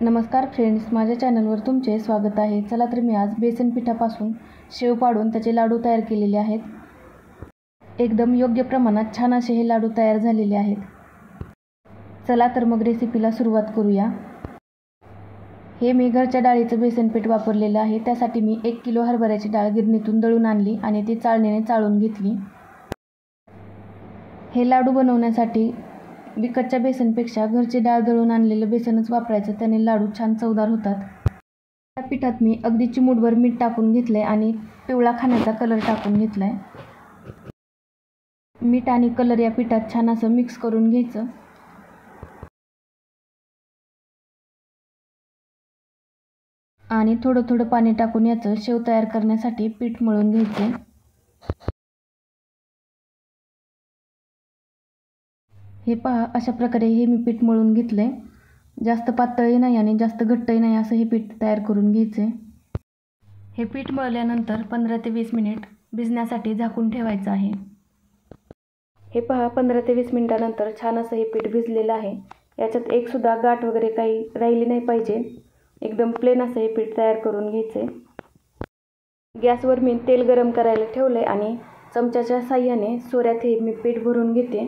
नमस्कार फ्रेंड्स, माझ्या चॅनलवर तुमचे स्वागत आहे। चला तर मी आज बेसन पिठापासून शेव पाडून त्याचे लाडू तयार केलेले आहेत। एकदम योग्य प्रमाणात छान असे हे लाडू तयार झालेले आहेत। चला तर मग रेसिपीला सुरुवात करूया। हे मी घरच्या डाळीचं बेसन पीठ वापरलेलं आहे। त्यासाठी मी 1 किलो हरभऱ्याची डाळ गिरणीतून दळून आणली आणि ती चाळणीने चाळून घेतली। हे लाडू बनवण्यासाठी विकतच्या बेसनपेक्षा घरची डाळ दळून आणलेलं बेसनच वापरायचं, त्याने लाडू छान चवदार होतात। त्या पिठात मी अगदी चिमूटभर मीठ टाकून घेतलंय आणि पिवळा खाण्याचा कलर टाकून घेतलाय। मीठ आणि कलर या पिठात छान असं मिक्स करून घ्यायचं। आणि थोडं थोडं पाणी टाकून याचं शेव तयार करण्यासाठी पीठ मळून घ्यायचे। हे पहा, अशा प्रकारे हे मी पीठ मळून घेतले। जास्त पातळही नाही आणि जास्त घट्टही नाही असं हे पीठ तयार करून घ्यायचे। हे पीठ मळल्यानंतर 15 ते 20 मिनिट भिजण्यासाठी झाकून ठेवायचं आहे। हे पहा, 15 ते 20 मिनिटानंतर छान असं हे पीठ भिजलेलं आहे। याच्यात एक सुद्धा गाठ वगैरे काही राहिली नाही पाहिजे। एकदम प्लेन असं हे पीठ तयार करून घ्यायचे। गॅसवर मी तेल गरम करायला ठेवले आणि चमच्याच्या साहाय्याने सोऱ्यात हे मी पीठ भरून घेते।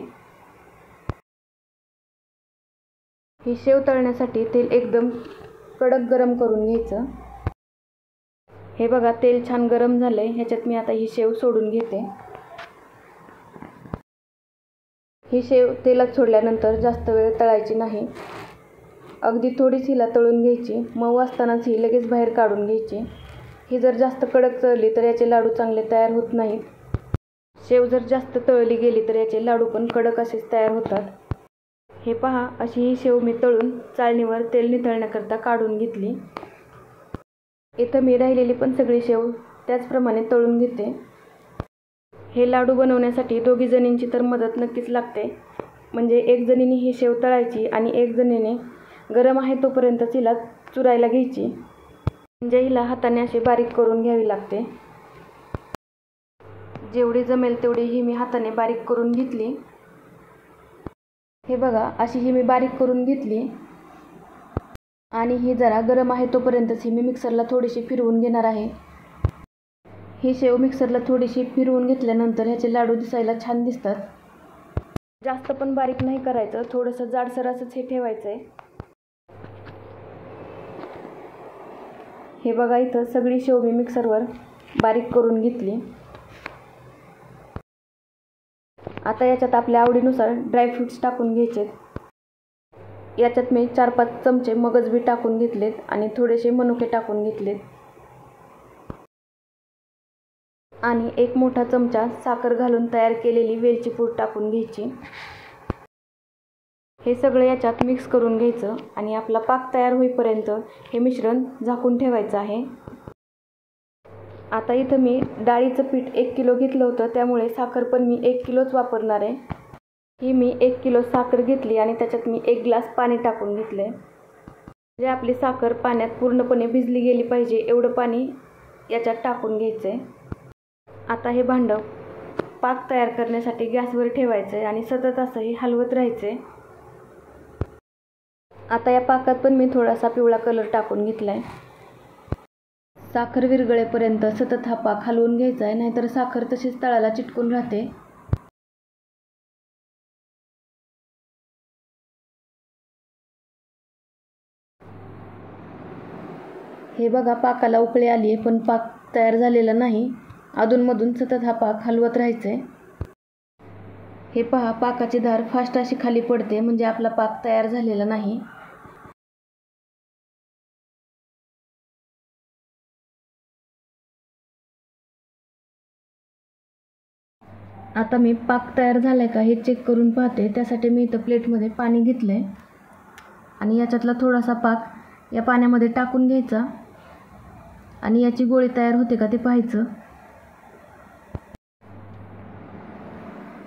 ही शेव तळण्यासाठी तेल एकदम कडक गरम करून घ्यायचं। हे बघा, तेल छान गरम झालंय। ह्याच्यात मी आता ही शेव सोडून घेते। ही शेव तेलात सोडल्यानंतर जास्त वेळ तळायची नाही। अगदी थोडीच हिला तळून घ्यायची, मऊ असतानाच ही लगेच बाहेर काढून घ्यायची। ही जर जास्त कडक तळली तर याचे लाडू चांगले तयार होत नाहीत। शेव जर जास्त तळली गेली तर याचे लाडू पण कडक असेच तयार होतात। हे पहा, अशी ही शेव मी तळून चाळणीवर तेल निथळण्याकरता काढून घेतली। इथं मी राहिलेली पण सगळी शेव त्याचप्रमाणे तळून घेते। हे लाडू बनवण्यासाठी दोघी जणींची तर मदत नक्कीच लागते। म्हणजे एक जणीने ही शेव तळायची आणि एक जणीने गरम आहे तोपर्यंत हिला चुरायला घ्यायची। म्हणजे हिला हाताने अशी बारीक करून घ्यावी लागते। जेवढी जमेल तेवढी ही मी हाताने बारीक करून घेतली। हे बघा, अशी ही मी बारीक करून घेतली आणि ही जरा गरम आहे तोपर्यंतच ही मी मिक्सरला थोडीशी फिरवून घेणार आहे। ही शेव मिक्सरला थोडीशी फिरवून घेतल्यानंतर ह्याचे लाडू दिसायला छान दिसतात। जास्त पण बारीक नाही करायचं, थोडंसं जाडसर असंच हे ठेवायचंय। हे बघा, इथं सगळी शेव मी मिक्सरवर बारीक करून घेतली। आता याच्यात आपल्या आवडीनुसार ड्रायफ्रूट्स टाकून घ्यायचे। याच्यात मी 4-5 चमचे मगज बी टाकून घेतलेत आणि थोडेसे मनुके टाकून घेतलेत आणि 1 मोठा चमचा साखर घालून तयार केलेली वेलची पूड टाकून घ्यायची। हे सगळं याच्यात मिक्स करून घ्यायचं आणि आपला पाक तयार होईपर्यंत हे मिश्रण झाकून ठेवायचं आहे। आता इथं मी डाळीचं पीठ 1 किलो घेतलं होतं, त्यामुळे साखर पण मी 1 किलोच वापरणार आहे। ही मी 1 किलो साखर घेतली आणि त्याच्यात मी 1 ग्लास पाणी टाकून घेतले। म्हणजे आपली साखर पाण्यात पूर्णपणे भिजली गेली पाहिजे एवढं पाणी याच्यात टाकून घ्यायचंय। आता हे भांडं पाक तयार करण्यासाठी गॅसवर ठेवायचंय आणि सतत असंही हलवत राहायचंय। आता या पाकात पण मी थोडासा पिवळा कलर टाकून घेतलाय। साखर विरघळेपर्यंत सतत हा पाक हलवून घ्यायचा आहे, नाहीतर साखर तशीच तळाला चिटकून राहते। हे बघा, पाकाला उकळी आली आहे पण पाक तयार झालेला नाही। अधूनमधून सतत हा पाक हलवत राहायचंय। हे पहा, पाकाची धार फास्ट अशी खाली पडते, म्हणजे आपला पाक तयार झालेला नाही। आता मी पाक तयार झालाय का हे चेक करून पाहते। त्यासाठी मी इथं प्लेटमध्ये पाणी घेतलंय आणि याच्यातला थोडासा पाक या पाण्यामध्ये टाकून घ्यायचा आणि याची गोळी तयार होते का ते पाहायचं।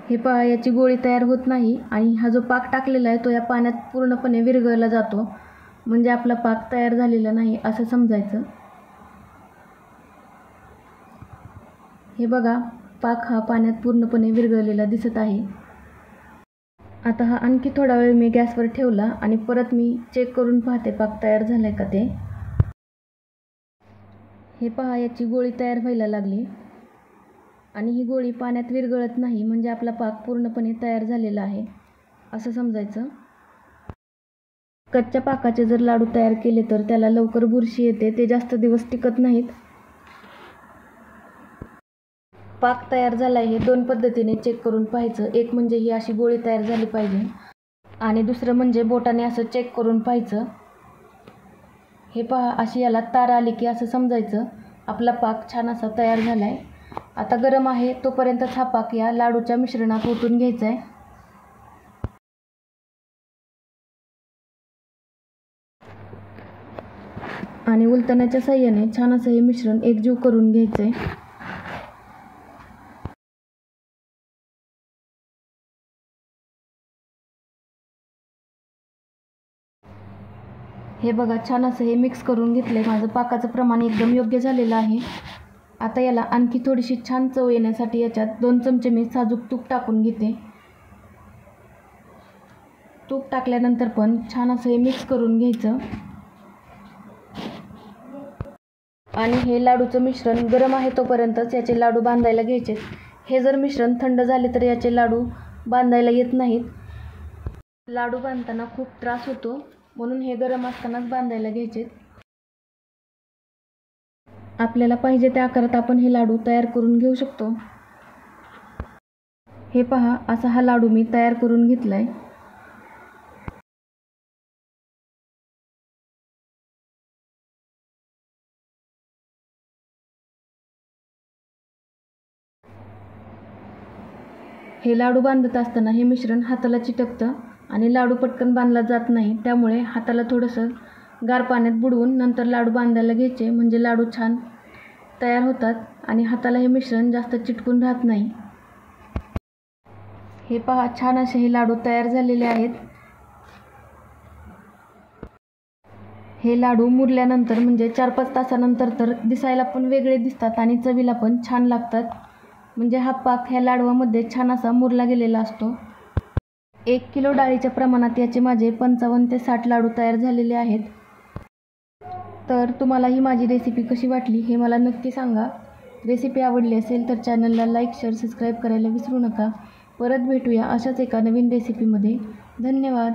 हे पहा, याची गोळी तयार होत नाही आणि हा जो पाक टाकलेला आहे तो या पाण्यात पूर्णपणे विरघळला जातो, म्हणजे आपला पाक तयार झालेला नाही असं समजायचं। हे बघा, पाक हा पाण्यात पूर्णपणे विरघळलेला दिसत आहे। आता हा आणखी थोडा वेळ मी गॅसवर ठेवला आणि परत मी चेक करून पाहते पाक तयार झाला आहे का ते. हे पहा, याची गोळी तयार व्हायला लागली आणि ही गोळी पाण्यात विरघळत नाही, म्हणजे आपला पाक पूर्णपणे तयार झालेला आहे असं समजायचं. कच्च्या पाकाचे जर लाडू तयार केले तर त्याला लवकर बुरशी येते, ते जास्त दिवस टिकत नाहीत. पाक तयार झाला आहे हे 2 पद्धतीने चेक करून पाहायचं. एक म्हणजे ही अशी गोळी तयार झाली पाहिजे आणि दुसरं म्हणजे बोटाने असं चेक करून पाहायचं. हे पहा, अशी याला तार आली की असं समजायचं आपला पाक छान असा तयार झाला आहे. आता गरम आहे तोपर्यंतच हा पाक या लाडूच्या मिश्रणात ओतून घ्यायचा आहे. आणि उलटण्याच्या साहाय्याने छान असं हे मिश्रण एकजीव करून घ्यायचं आहे. हे बघा, छान असं हे मिक्स करून घेतलं आहे. माझं पाकाचं प्रमाण एकदम योग्य झालेलं आहे. आता याला आणखी थोडीशी छान चव येण्यासाठी याच्यात 2 चमचे मी साजूक तूप टाकून घेते. तूप टाकल्यानंतर पण छान असं हे मिक्स करून घ्यायचं. आणि हे लाडूचं मिश्रण गरम आहे तोपर्यंतच याचे लाडू बांधायला घ्यायचे. हे जर मिश्रण थंड झाले तर याचे लाडू बांधायला येत नाहीत. लाडू बांधताना खूप त्रास होतो, म्हणून हे गरम असतानाच बांधायला घ्यायचे. आपल्याला पाहिजे त्या आकारात आपण हे लाडू तयार करून घेऊ शकतो. हे पहा, असा हा लाडू मी तयार करून घेतलाय. हे लाडू बांधत असताना हे मिश्रण हाताला चिटकतं आणि लाडू पटकन बांधला जात नाही. त्यामुळे हाताला थोडंसं गार पाण्यात बुडवून नंतर लाडू बांधायला घ्यायचे, म्हणजे लाडू छान तयार होतात आणि हाताला हे मिश्रण जास्त चिटकून राहत नाही. हे पहा, छान असे हे लाडू तयार झालेले आहेत. हे लाडू मुरल्यानंतर म्हणजे 4-5 तासानंतर तर दिसायला पण वेगळे दिसतात आणि चवीला पण छान लागतात. म्हणजे हा पाक ह्या लाडवामध्ये छान असा मुरला गेलेला असतो. 1 किलो डाळीच्या प्रमाणात याचे माझे 55 ते 60 लाडू तयार झालेले आहेत. तर तुम्हाला ही माझी रेसिपी कशी वाटली हे मला नक्की सांगा. रेसिपी आवडली असेल तर चॅनलला लाईक, शेअर, सबस्क्राईब करायला विसरू नका. परत भेटूया अशाच एका नवीन रेसिपीमध्ये. धन्यवाद.